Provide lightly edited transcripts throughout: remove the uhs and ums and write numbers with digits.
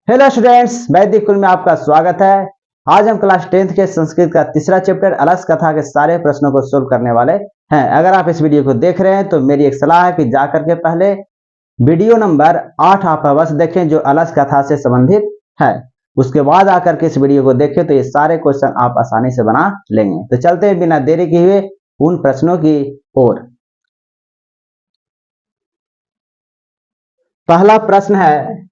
Hello students, वैदिक कुल में आपका स्वागत है। आज हम क्लास 10th के संस्कृत का तीसरा चैप्टर अलस कथा के सारे प्रश्नों को सोल्व करने वाले हैं। अगर आप इस वीडियो को देख रहे हैं तो मेरी एक सलाह है कि जाकर के पहले वीडियो नंबर 8 आप अवश्य देखें जो अलस कथा से संबंधित है। उसके बाद आकर के इस वीडियो को देखें तो ये सारे क्वेश्चन आप आसानी से बना लेंगे। तो चलते हैं बिना देरी किए हुए उन प्रश्नों की ओर। पहला प्रश्न है,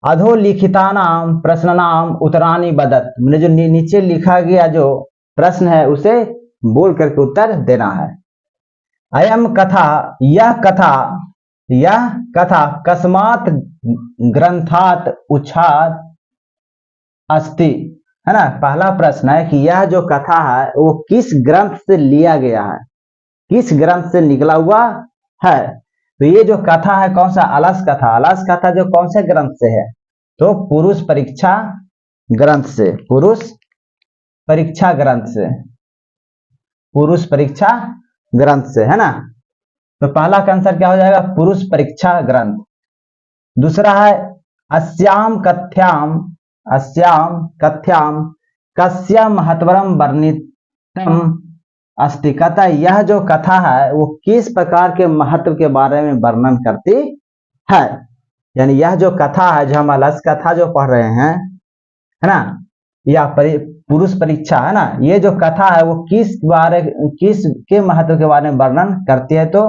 अधोलिखितानाम प्रश्नानाम उत्तरानि वदत। मैंने जो नीचे लिखा गया जो प्रश्न है उसे बोल करके उत्तर देना है। अयम कथा, यह कथा कस्मात् ग्रंथात उच्छाद अस्ति, है ना। पहला प्रश्न है कि यह जो कथा है वो किस ग्रंथ से लिया गया है, किस ग्रंथ से निकला हुआ है। तो ये जो कथा है कौन सा, अलस कथा। अलस कथा जो कौन से ग्रंथ से है तो पुरुष परीक्षा ग्रंथ से, पुरुष परीक्षा ग्रंथ से, पुरुष परीक्षा ग्रंथ से, है ना। तो पहला का आंसर क्या हो जाएगा, पुरुष परीक्षा ग्रंथ। दूसरा है अस्याम कथ्याम कस्य महत्वरम वर्णितम अस्ति। कहता है यह जो कथा है वो किस प्रकार के महत्व के बारे में वर्णन करती है। यानी यह जो कथा है, जो हम अलस कथा जो पढ़ रहे हैं, है ना, या पुरुष परीक्षा, है ना, ये जो कथा है वो किस के महत्व के बारे में वर्णन करती है। तो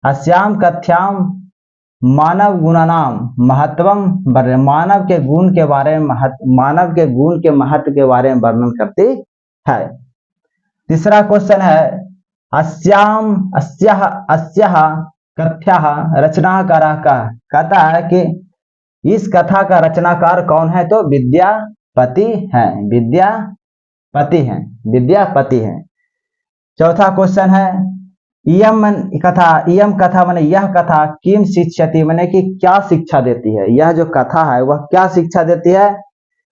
अस्याम कथ्याम मानव गुणानाम महत्वम, मानव के गुण के बारे में, मानव के गुण के महत्व के बारे में वर्णन करती है। तीसरा क्वेश्चन है अस्याह कथ्याः रचनाकारः कः। कहता है कि इस कथा का रचनाकार कौन है तो विद्यापति हैं, विद्यापति हैं। चौथा क्वेश्चन है इयम कथा माने यह कथा किम शिक्षति, माने कि क्या शिक्षा देती है। यह जो कथा है वह क्या शिक्षा देती है।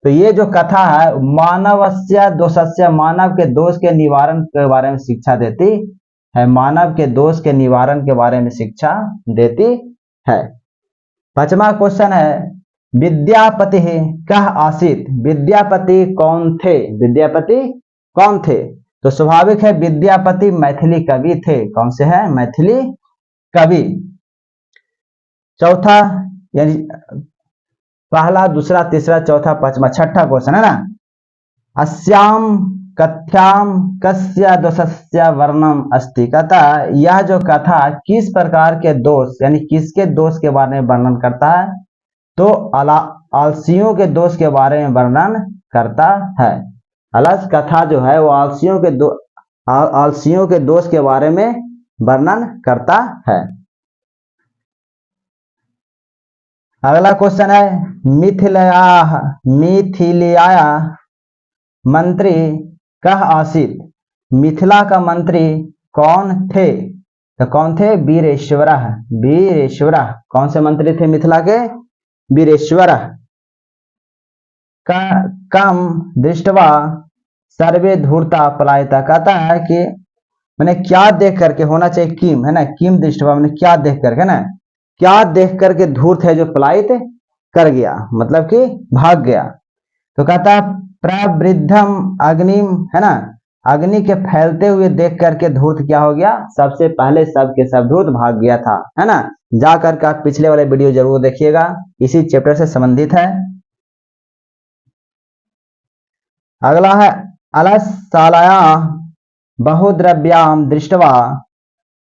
तो ये जो कथा है मानवस्य दोषस्य, मानव के दोष के निवारण के बारे में शिक्षा देती है, मानव के दोष के निवारण के बारे में शिक्षा देती है। पांचवा क्वेश्चन है विद्यापति कः आसीत्। विद्यापति कौन थे, विद्यापति कौन थे। तो स्वाभाविक है विद्यापति मैथिली कवि थे। कौन से है, मैथिली कवि। चौथा यानी पहला, दूसरा, तीसरा, चौथा, पांचवा, छठा क्वेश्चन है ना, अस्याम कथ्याम कस्य दोषस्य वर्णनम अस्ति। कहता यह जो कथा किस प्रकार के दोष यानी किसके दोष के बारे में वर्णन करता है तो आलसियों के दोष के बारे में वर्णन करता है। अलस कथा जो है वो आलसियों के दोष के बारे में वर्णन करता है। अगला क्वेश्चन है मिथिलाया मंत्री कः आसीत्। मिथिला का मंत्री कौन थे तो कौन थे, वीरेश्वर। कौन से मंत्री थे मिथिला के, वीरेश्वर। कम दृष्टवा सर्वे धूर्ता पलायता। कहता है कि मैंने क्या देख करके, होना चाहिए किम, है ना, किम दृष्टवा मैंने क्या देख करके, ना, क्या देख करके धूर्त है जो पलायित कर गया, मतलब कि भाग गया। तो कहता प्रवृद्धम अग्निम, है ना, अग्नि के फैलते हुए देख करके धूर्त क्या हो गया, सबसे पहले सब के सब धूर्त भाग गया था, है ना। जाकर के आप पिछले वाले वीडियो जरूर देखिएगा, इसी चैप्टर से संबंधित है। अगला है अलसशालाया बहुद्रव्याम दृष्टवा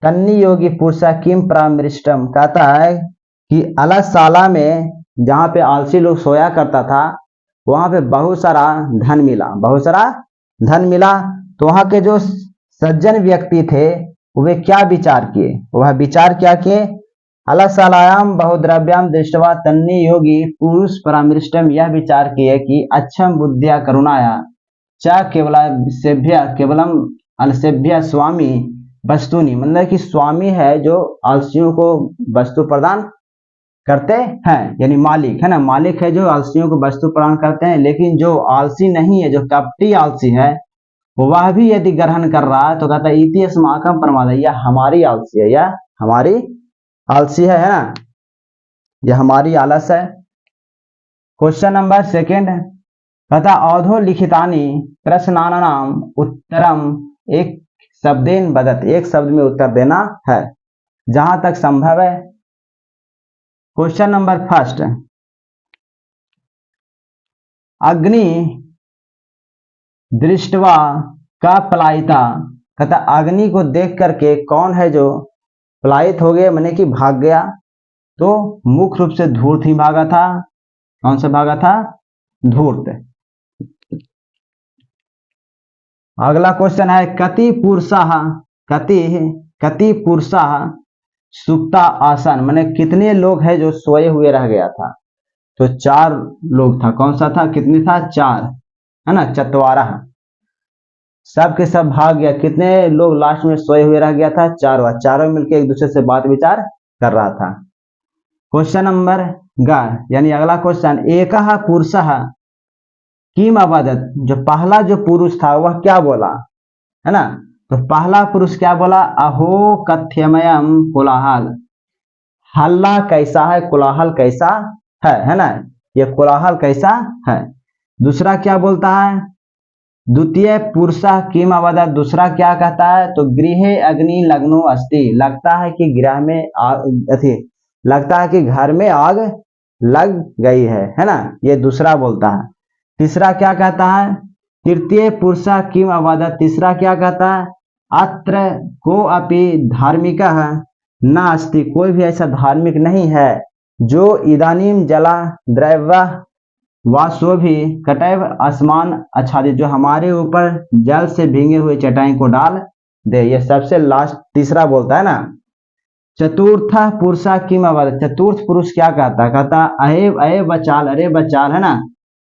तन्नी योगी पुरुष किम परामृष्टम। कहता है कि अलसशाला में जहां पे आलसी लोग सोया करता था वहां पे बहुत सारा धन मिला, तो वहां के जो सज्जन व्यक्ति थे वे क्या विचार किए, वह विचार क्या किए, अलसशालायाम बहुद्रव्याम दृष्टवा तन्नी योगी पुरुष परामृष्टम, यह विचार किए कि अच्छम बुद्धिया करुणाया च केवलम अलसेभ्य स्वामी वस्तुनि। मतलब कि स्वामी है जो आलसियों को वस्तु प्रदान करते हैं, यानी मालिक, है ना, मालिक है जो आलसियों को वस्तु प्रदान करते हैं। लेकिन जो आलसी नहीं है, जो कपटी आलसी है, वह भी यदि ग्रहण कर रहा है तो कहता है इति अस्माकं प्रमाद, यह हमारी आलसी है, यह हमारी आलसी है ना, यह हमारी आलस है। क्वेश्चन नंबर सेकेंड कहता अधोलिखितानि प्रश्नानाम उत्तरम एक शब्देन वदत, एक शब्द में उत्तर देना है जहां तक संभव है। क्वेश्चन नंबर फर्स्ट, अग्नि दृष्टवा का पलायिता, कहता अग्नि को देख करके कौन है जो पलायित हो गया, माने कि भाग गया। तो मुख्य रूप से धूर्त ही भागा था। कौन सा भागा था? धूर्त। अगला क्वेश्चन है कति पुरुषाः सुप्ता आसन, माने कितने लोग हैं जो सोए हुए रह गया था। तो 4 लोग था। कौन सा था? कितने था? 4, है ना, चत्वारः। सब के सब भाग गया। कितने लोग लास्ट में सोए हुए रह गया था? 4, चारों मिलकर एक दूसरे से बात विचार कर रहा था। क्वेश्चन नंबर ग यानी अगला क्वेश्चन, एकः पुरुषः किम अवदत्, जो पहला जो पुरुष था वह क्या बोला, है ना। तो पहला पुरुष क्या बोला? अहो कथ्यमयम कोलाहल, हल्ला कैसा है, कोलाहल कैसा है ना, ये कोलाहल कैसा है। दूसरा क्या बोलता है? द्वितीय पुरुषः किम अवदत्, दूसरा क्या कहता है? तो गृहे अग्नि लग्नो अस्ति, लगता है कि गृह में लगता है कि घर में आग लग गई है ना, ये दूसरा बोलता है। तीसरा क्या कहता है? तृतीय पुरुषः किम अवदत्, तीसरा क्या कहता है? अत्र को अपि धार्मिकः न अस्ति, कोई भी ऐसा धार्मिक नहीं है जो इदानीम जला द्रव्य वासो भी कटैव आसमान आच्छादित, जो हमारे ऊपर जल से भींगे हुए चटाई को डाल दे। ये सबसे लास्ट तीसरा बोलता है ना। चतुर्थ पुरुषा किम अवदत्, चतुर्थ पुरुष क्या कहता? कहता अये बचाल, अरे बचाल, है ना।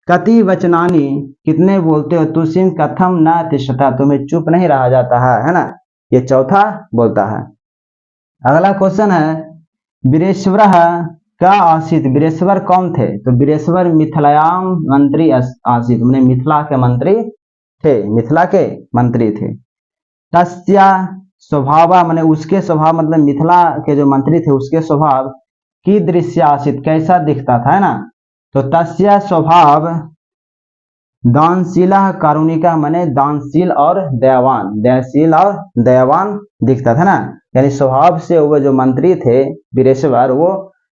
कति वचनानी, कितने बोलते हो? तुसिम कथम न तिष्ठता, तुम्हें चुप नहीं रहा जाता है ना, ये चौथा बोलता है। अगला क्वेश्चन है वीरेश्वर का आसित, वीरेश्वर कौन थे? तो वीरेश्वर मिथिलायाम मंत्री आसित, मैंने मिथिला के मंत्री थे, मिथिला के मंत्री थे। तस्या स्वभाव, माने उसके स्वभाव, मतलब मिथिला के जो मंत्री थे उसके स्वभाव की दृश्य आसित, कैसा दिखता था, है ना। तो तस्या स्वभाव दानशील कारुणिका, माने दानशील और दयावान, दयाशील और दयावान दिखता था ना। यानी स्वभाव से वो जो मंत्री थे वीरेश्वर, वो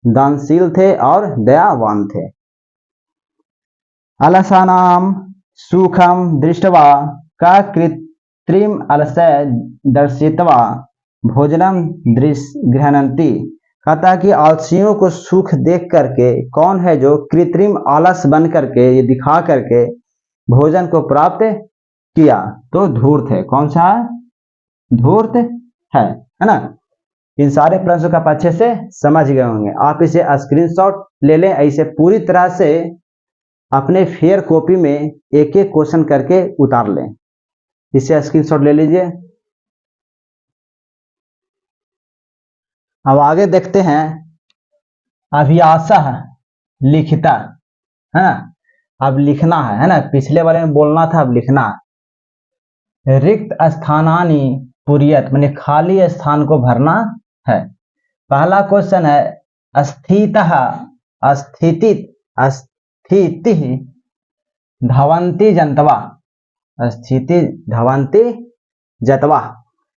दानशील थे और दयावान थे। अलसानाम सुखम दृष्टवा का कृत्रिम अलसय दर्शित्वा भोजनम गृह्णन्ति, कहता कि आलसियों को सुख देख करके कौन है जो कृत्रिम आलस बन करके, ये दिखा करके भोजन को प्राप्त किया। तो धूर्त है। कौन सा? धूर्त है ना। इन सारे प्रश्नों का आप अच्छे से समझ गए होंगे। आप इसे स्क्रीनशॉट ले लें, ऐसे पूरी तरह से अपने फेयर कॉपी में एक एक क्वेश्चन करके उतार लें। इसे स्क्रीनशॉट ले लीजिए। अब आगे देखते हैं अभियासः लिखिता, है ना। अब लिखना है ना, पिछले वाले में बोलना था, अब लिखना है। रिक्त स्थानानि पुर्यत, माने खाली स्थान को भरना है। पहला क्वेश्चन है स्थितः, स्थिति धवंती जंतवा, स्थिति धवंती जतवा,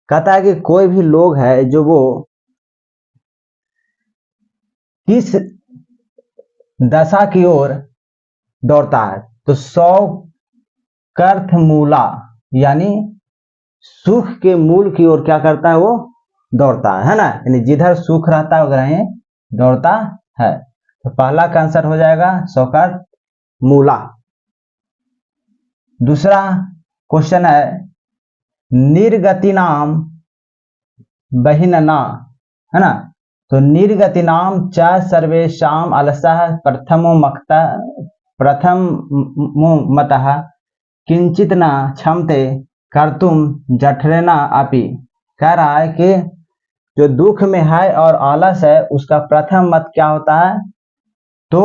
कहता है कि कोई भी लोग है जो वो किस दशा की ओर दौड़ता है। तो सौकर्थ मूला, यानी सुख के मूल की ओर क्या करता है? वो दौड़ता है ना। यानी जिधर सुख रहता है उधर ही दौड़ता है। तो पहला का आंसर हो जाएगा सौकर्थ मूला। दूसरा क्वेश्चन है निर्गति नाम बहिनना, है ना। तो निर्गति नाम च सर्वेशाम अलसः प्रथमो मतः किंचित न क्षमते कर्तुम जठरेना अपि, कह रहा है कि जो दुख में है और आलस है उसका प्रथम मत क्या होता है? तो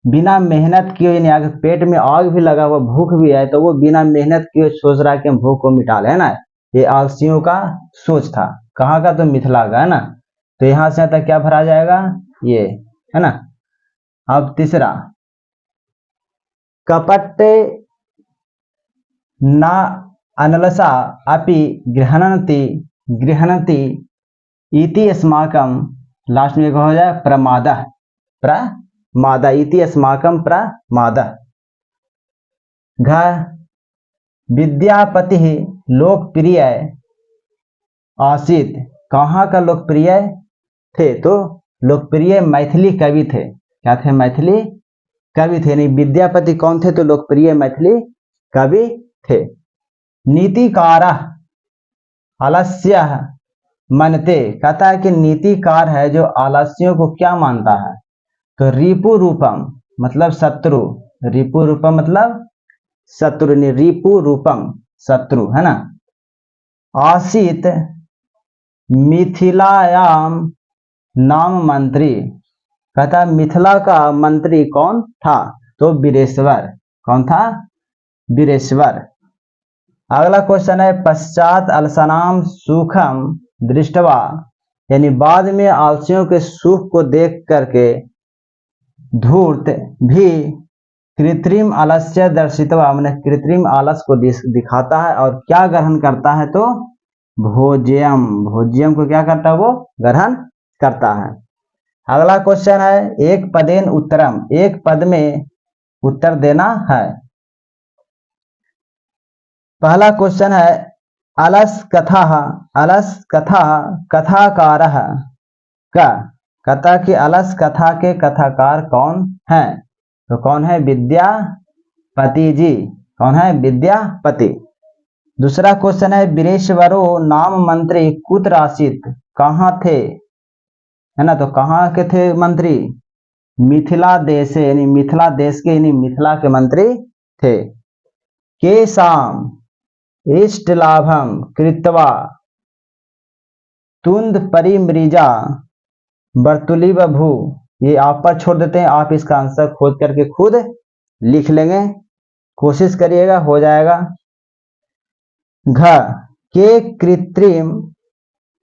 बिना मेहनत किए, यानी अगर पेट में आग भी लगा हुआ, भूख भी है, तो वो बिना मेहनत किए सोच रहा है कि हम भूख को मिटा ले, है ना। ये आलसियों का सोच था। कहाँ का? तो मिथिला का, है ना। तो यहां से तक क्या भरा जाएगा? ये, है ना। अब तीसरा कपटे न अनलसा अपि गृह्णन्ति इति अस्माकं, लास्ट में हो जाए प्रमादः इति अस्माकं प्रमादः। घ विद्यापति लोकप्रिय आसीत, कहाँ का लोकप्रिय थे? तो लोकप्रिय मैथिली कवि थे। क्या थे? मैथिली कवि थे। नहीं, विद्यापति कौन थे? तो लोकप्रिय मैथिली कवि थे। नीतिकारः आलस्य मनते, कहता है कि नीतिकार है जो आलस्यों को क्या मानता है? तो रिपु रूपम मतलब शत्रु, रिपु रूपम मतलब शत्रु, रिपु रूपम शत्रु, है ना। आसीत मिथिलायाम नाम मंत्री, कहता मिथिला का मंत्री कौन था? तो वीरेश्वर। कौन था? वीरेश्वर। अगला क्वेश्चन है पश्चात अलसनाम सुखम दृष्टवा, यानी बाद में आलसियों के सुख को देख करके धूर्त भी कृत्रिम आलस्य दर्शितवा, मैंने कृत्रिम आलस को दिखाता है और क्या ग्रहण करता है? तो भोज्यम, भोज्यम को क्या करता है? वो ग्रहण करता है। अगला क्वेश्चन है एक पदेन उत्तरम, एक पद में उत्तर देना है। पहला क्वेश्चन है अलस कथा कथाकारः का, कथा की अलस कथा के कथाकार कौन है? तो कौन है? विद्यापति जी। कौन है? विद्यापति। दूसरा क्वेश्चन है वीरेश्वरो नाम मंत्री कुत्र आसीत, कहाँ थे? है ना, तो कहाँ के थे मंत्री? मिथिला देश, यानी मिथिला देश के, यानी मिथिला के मंत्री थे। केशाम इष्ट लाभम कृत्वा तुंद परिमृजा बर्तुली बभू, ये आप पर छोड़ देते हैं, आप इसका आंसर खोज करके खुद लिख लेंगे, कोशिश करिएगा, हो जाएगा। घ के कृत्रिम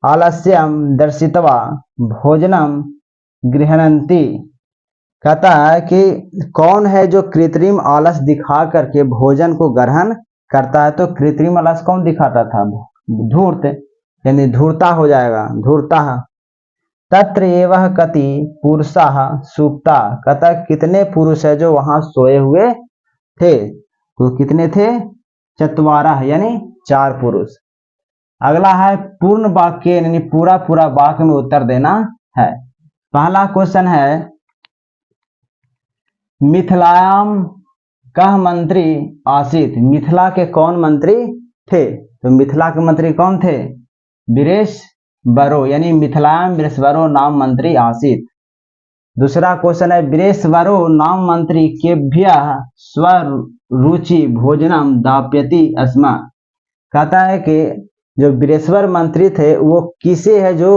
आलस्यम दर्शितवा भोजनम गृह्णन्ति, कहता है कि कौन है जो कृत्रिम आलस दिखा करके भोजन को ग्रहण करता है? तो कृत्रिम आलस कौन दिखाता था? धूर्त, यानी धूर्ता हो जाएगा, धूर्ता। तत्र एवं कति पुरुषाः सुप्ता, कहता कितने पुरुष है जो वहां सोए हुए थे? तो कितने थे? चत्वारः, यानी 4 पुरुष। अगला है पूर्ण वाक्य, यानी पूरा वाक्य में उत्तर देना है। पहला क्वेश्चन है मिथिलायाम कह मंत्री आसीत, मिथिला के कौन मंत्री थे? तो मिथिला के मंत्री कौन थे? वीरेश्वरो, यानी मिथिलायाम वीरेश्वरो नाम मंत्री आसीत। दूसरा क्वेश्चन है वीरेश्वरो नाम मंत्री केभ्यः स्वरुचि भोजनम दाप्यति स्म, कहता है कि जो वीरेश्वर मंत्री थे वो किसे है जो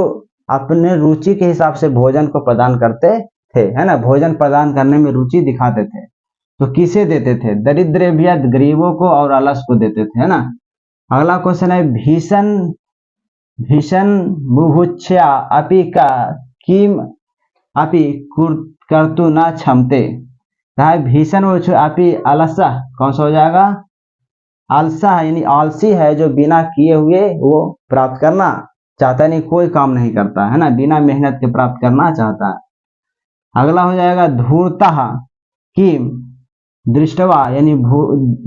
अपने रुचि के हिसाब से भोजन को प्रदान करते थे, है ना, भोजन प्रदान करने में रुचि दिखाते थे। तो किसे देते थे? दरिद्रेभ्यः, गरीबों को, और अलस को देते थे, है ना। अगला क्वेश्चन है भीषण बुभुक्षा अपि का किम अपि कर्तु न क्षमते, भीषण अपि अलसा, कौन सा हो जाएगा? आलसा, यानी आलसी है जो बिना किए हुए वो प्राप्त करना चाहता नहीं, कोई काम नहीं करता, है ना, बिना मेहनत के प्राप्त करना चाहता है। अगला हो जाएगा धूर्ता की दृष्टवा, यानी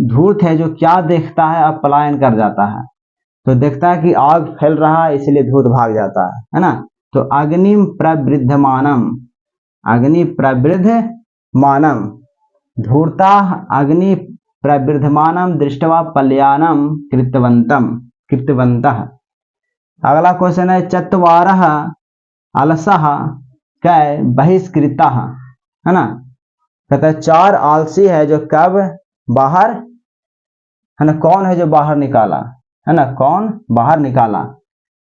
धूर्त है जो क्या देखता है अब पलायन कर जाता है। तो देखता है कि आग फैल रहा है इसलिए धूर्त भाग जाता है ना। तो अग्नि प्रवृद्धमानम, अग्नि प्रवृद्धमानम, धूर्ता अग्नि प्रवृद्धमानम दृष्टवा पल्यानम कृतवन्तः। अगला क्वेश्चन है चत्वारः अलसः कै बहिष्कृतः, है ना, कहता है 4 आलसी है जो कब बाहर, है ना, कौन है जो बाहर निकाला, है ना, कौन बाहर निकाला?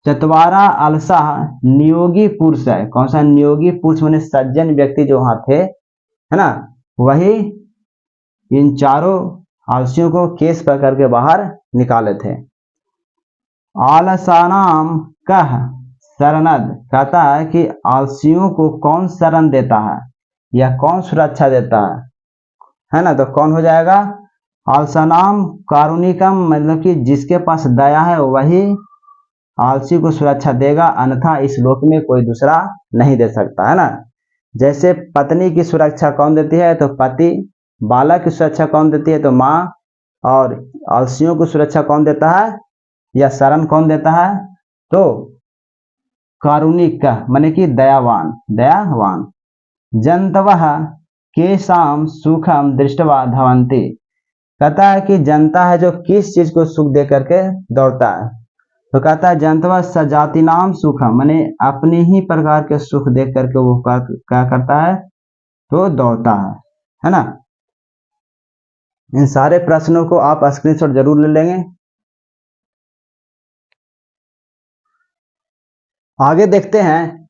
चत्वारा अलसा नियोगी पुरुष है, कौन सा? नियोगी पुरुष माने सज्जन व्यक्ति जो वहां थे, है ना, वही इन 4 आलसियों को केस पकड़ के बाहर निकाले थे। आलसानाम कह शरणद, कहता है कि आलसियों को कौन शरण देता है या कौन सुरक्षा देता है ना, तो कौन हो जाएगा? आलसानाम कारुणिकम, मतलब कि जिसके पास दया है वही आलसी को सुरक्षा देगा, अन्यथा इस लोक में कोई दूसरा नहीं दे सकता, है ना। जैसे पत्नी की सुरक्षा कौन देती है? तो पति। बालक की सुरक्षा कौन देती है? तो माँ। और आलसियों की सुरक्षा कौन देता है या शरण कौन देता है? तो कारुणिक माने कि दयावान, दयावान। जंतवः केषां सुखम दृष्टवा धावन्ति, कहता है कि जनता है जो किस चीज को सुख दे करके दौड़ता है, तो कहता है जनतवा सजाति नाम सुखम, माने अपने ही प्रकार के सुख देख करके वो क्या करता है? तो दौड़ता है ना। इन सारे प्रश्नों को आप स्क्रीनशॉट जरूर ले लेंगे। आगे देखते हैं,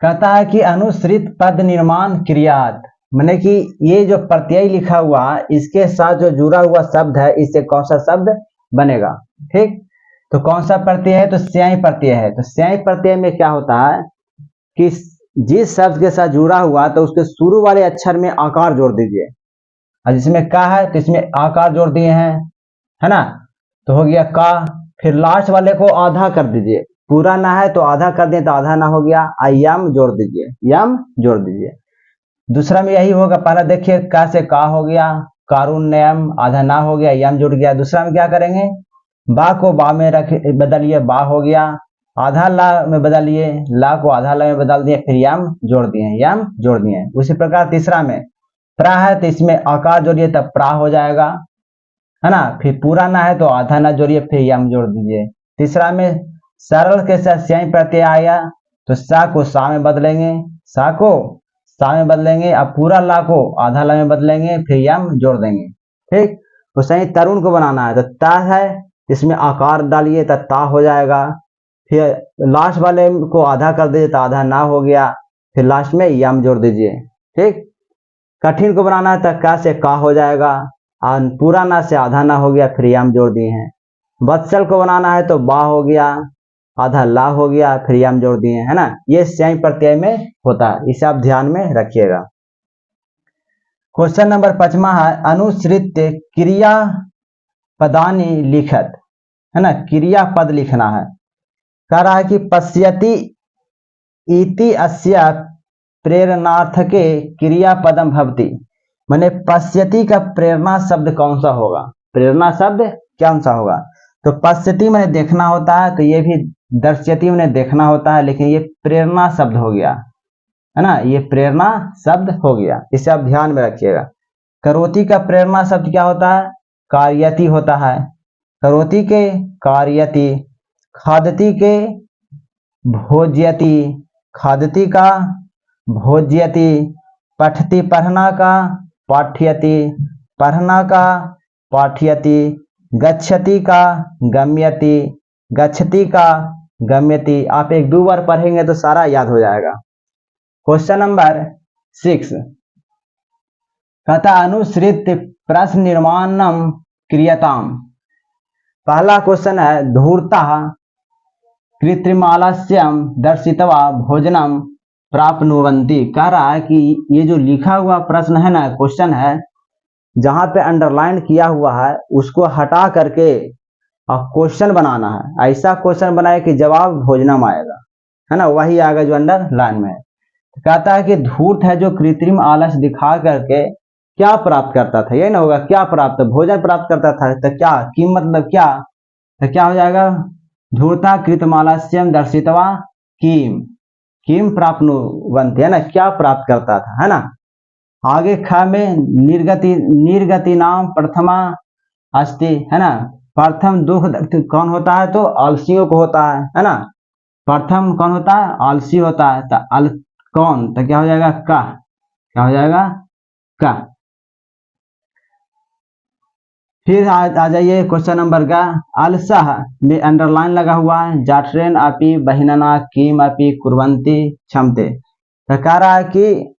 कहता है कि अनुश्रित पद निर्माण क्रियात, माने कि ये जो प्रत्यय लिखा हुआ इसके साथ जो जुड़ा हुआ शब्द है इससे कौन सा शब्द बनेगा? ठीक, तो कौन सा प्रत्यय है? तो स्याई प्रत्यय है। तो स्याई प्रत्यय में क्या होता है कि जिस शब्द के साथ जुड़ा हुआ तो उसके शुरू वाले अक्षर में आकार जोड़ दीजिए, और जिसमें का है तो इसमें आकार जोड़ दिए हैं, है ना, तो हो गया का। फिर लास्ट वाले को आधा कर दीजिए, पूरा ना है तो आधा कर दिए तो आधा ना हो गया, यम जोड़ दीजिए, यम जोड़ दीजिए। दूसरा में यही होगा, पहला देखिए का से का हो गया, कारुण्यम, आधा ना हो गया, यम जुड़ गया। दूसरा में क्या करेंगे? बा को बा में रख बदलिए, बा हो गया, आधा ला में बदलिए, ला को आधा ला में बदल दिए, फिर यम जोड़ दिए, यम जोड़ दिए। उसी प्रकार तीसरा में प्रा है तो इसमें आकार जोड़िए तब प्रा हो जाएगा, है ना। फिर पूरा ना है तो आधा ना जोड़िए, फिर यम जोड़ दीजिए। तीसरा में सरल के साथ स्याई प्रत्यय आया तो सा को सा में बदलेंगे, सा को सा में बदलेंगे, अब पूरा ला को आधा ला में बदलेंगे, फिर यम जोड़ देंगे। ठीक, तो सही तरुण को बनाना है तो ता है, इसमें आकार डालिए तो ता हो जाएगा। फिर लास्ट वाले को आधा कर दीजिए तो आधा ना हो गया, फिर लास्ट में यम जोड़ दीजिए। ठीक, कठिन को बनाना है तो का से का हो जाएगा, और पूरा ना से आधा ना हो गया, फिर यम जोड़ दिए हैं। वत्सल को बनाना है तो बा हो गया, आधा ला हो गया, फिर यम जोड़ दिए, है ना। ये स्याई प्रत्यय में होता है, इसे आप ध्यान में रखिएगा। क्वेश्चन नंबर 5वां है, अनुश्रित क्रिया पदानी लिखत, है ना, क्रिया पद लिखना है। कह रहा है कि पश्यति इति अस्य प्रेरणार्थके क्रिया पदम भवति, माने पश्यति का प्रेरणा शब्द कौन सा होगा? प्रेरणा शब्द कौन सा होगा? तो पश्यति मैंने देखना होता है, तो ये भी दर्श्यति मैंने देखना होता है, लेकिन ये प्रेरणा शब्द हो गया, है ना, ये प्रेरणा शब्द हो गया, इसे आप ध्यान में रखिएगा। करोति का प्रेरणा शब्द क्या होता है? कार्यति होता है। करोति के कार्यति, खादति के भोज्यति, खादति का भोज्यति, पठति पढ़ना का पाठ्यति, पढ़ना का पाठ्यति, गच्छति का गम्यति, गच्छति का गम्यति। आप एक दो बार पढ़ेंगे तो सारा याद हो जाएगा। क्वेश्चन नंबर 6, कहता अनुश्रित प्रश्न निर्माणम क्रियताम। पहला क्वेश्चन है, धूर्ता कृत्रिमालस्यम दर्शितवा भोजनम प्राप्नुवन्ति। कह रहा है कि ये जो लिखा हुआ प्रश्न है ना, क्वेश्चन है, जहां पे अंडरलाइन किया हुआ है उसको हटा करके और क्वेश्चन बनाना है। ऐसा क्वेश्चन बनाए कि जवाब भोजनम आएगा, है ना, वही आएगा जो अंडरलाइन में है। तो कहता है कि धूर्त है जो कृत्रिम आलस दिखा करके क्या प्राप्त करता था, ये ना होगा क्या प्राप्त, भोजन प्राप्त करता था, तो क्या की मतलब क्या, तो क्या हो जाएगा? धूर्ता कृतमालस्यम दर्शितवा किम, किम प्राप्नुवन्ति, है ना, क्या प्राप्त करता था, है ना। आगे ख में निर्गति, निर्गति नाम प्रथमा अस्ति, है ना, प्रथम दुख कौन होता है? तो आलसियों को होता है ना। प्रथम कौन होता है? आलसी होता है, तो कौन, तो क्या हो जाएगा? का, क्या हो जाएगा? का। फिर आ जाइए क्वेश्चन नंबर का, अलसह में अंडरलाइन लगा हुआ है, जाट्रेन अपि बहिनना किम अपि कुर्वन्ति क्षमते। तो कह रहा है कि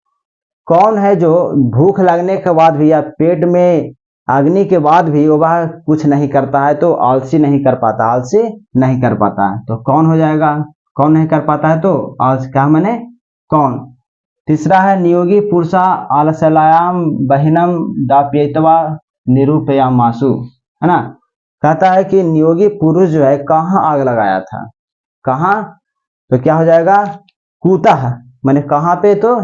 कौन है जो भूख लगने के बाद भी या पेट में अग्नि के बाद भी वह कुछ नहीं करता है, तो आलसी नहीं कर पाता, आलसी नहीं कर पाता है, तो कौन हो जाएगा? कौन नहीं कर पाता है तो आलसी, क्या मैंने कौन, तीसरा है नियोगी पुरुषा आलसलायाम बहिनम दाप्येतवा निरूपयामासु, है ना। कहता है कि नियोगी पुरुष जो है कहाँ आग लगाया था, कहाँ, तो क्या हो जाएगा कुतः, मैंने कहाँ पे, तो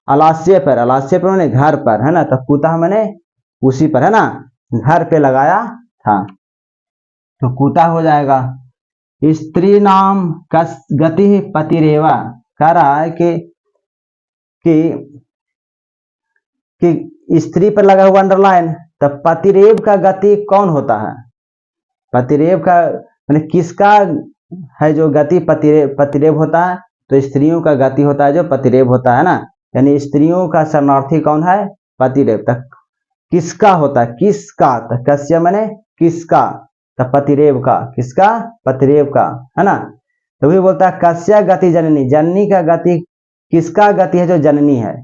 आलस्य पर, आलस्य पर मैंने घर पर, है ना, तो कुतः मैंने उसी पर, है ना, घर पे लगाया था, तो कुतः हो जाएगा। स्त्री नाम कस गति पतिरेवा, कह रहा है कि स्त्री पर लगा हुआ अंडरलाइन, तो पतिरेव का गति कौन होता है, पतिरेव का मैंने किसका है जो गति पतिरेव होता है, तो स्त्रियों का गति होता है जो पतिरेव होता है ना, यानी स्त्रियों का शरणार्थी कौन है, पतिरेव। तक किसका होता है, किसका, तो कस्य मैंने किसका, तो पतिरेव का, किसका, पतिरेव का, है ना। तो वही बोलता है कस्य गति जननी, जननी का गति, किसका गति है जो जननी है,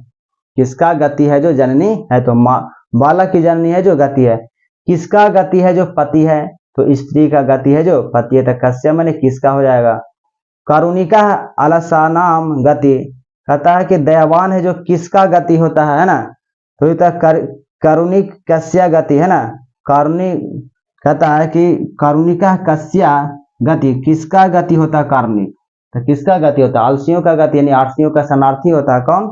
किसका गति है जो जननी है, तो बालक की जननी है जो गति है। किसका गति है जो पति है, तो स्त्री का गति है जो पति है, तो कस्य मैंने किसका हो जाएगा। कारुणिका अलसानाम गति, कहता है कि दयावान है जो किसका गति होता है ना, तो कारुणिक कस्य गति, है ना, कारुणिक, कहता है कि कारुणिका कस्य गति, किसका गति होता है कारुणिक, तो किसका गति होता है, आलसियों का गति, यानी आलसियों का शरणार्थी होता है कौन,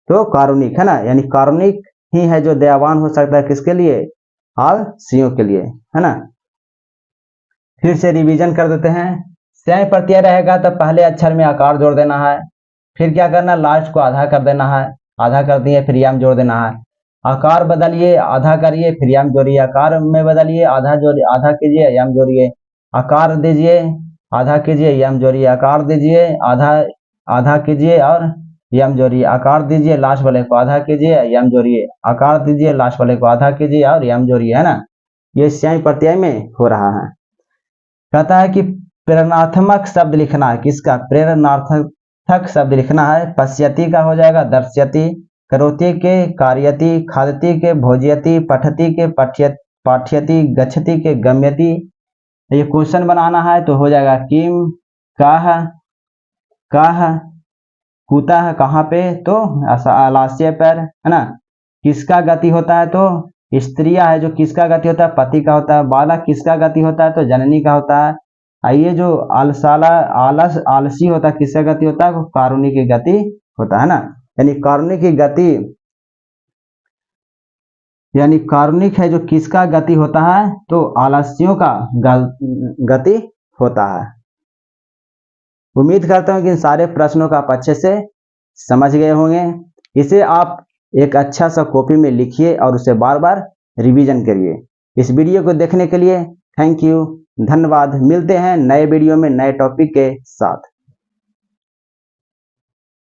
तो कारुणिक, है ना, यानी कारुणिक ही है जो दयावान हो सकता है किसके लिए, आलसियों के लिए, है ना। फिर से रिवीजन कर देते हैं। स्याय प्रत्यय रहेगा तो पहले अक्षर में आकार जोड़ देना है, फिर क्या करना, लास्ट को आधा कर देना है, आधा कर दिए फिर यम जोड़ देना है। आकार बदलिए, आधा करिए फिर यम जोड़िए, आकार में बदलिए, आधा जोड़िए, आधा कीजिए यम जोड़िए, आकार दीजिए आधा कीजिए यम जोड़िए, आकार दीजिए आधा कीजिए और यम जोड़िए, आकार दीजिए लास्ट वाले को आधा कीजिए यम जोड़िए, आकार दीजिए लास्ट वाले को आधा कीजिए और यम जोड़िए, है ना। ये स्याय प्रत्यय में हो रहा है। कहता है कि प्रेरणात्मक शब्द लिखना है, किसका, प्रेरणार्थक शब्द लिखना है। पश्यति का हो जाएगा दर्श्यति, करोति के कार्यति, खादति के भोजयति, पठति के पाठ्यति, गच्छति के गम्यति। ये क्वेश्चन बनाना है तो हो जाएगा किम, कह कुतः, कहाँ पे, तो आलस्य पर, है ना। किसका गति होता है, तो स्त्रिया है जो किसका गति होता है, पति का होता है। बालक किसका गति होता है, तो जननी का होता है। आइए जो आलसी होता है किसका गति होता है, कारुणी की गति होता है ना, यानी कारुणी की गति, यानी कारुणिक है जो किसका गति होता है, तो आलस्यों का गति होता है। उम्मीद करता हूं कि इन सारे प्रश्नों का आप अच्छे से समझ गए होंगे। इसे आप एक अच्छा सा कॉपी में लिखिए और उसे बार बार रिवीजन करिए। इस वीडियो को देखने के लिए थैंक यू, धन्यवाद। मिलते हैं नए वीडियो में नए टॉपिक के साथ।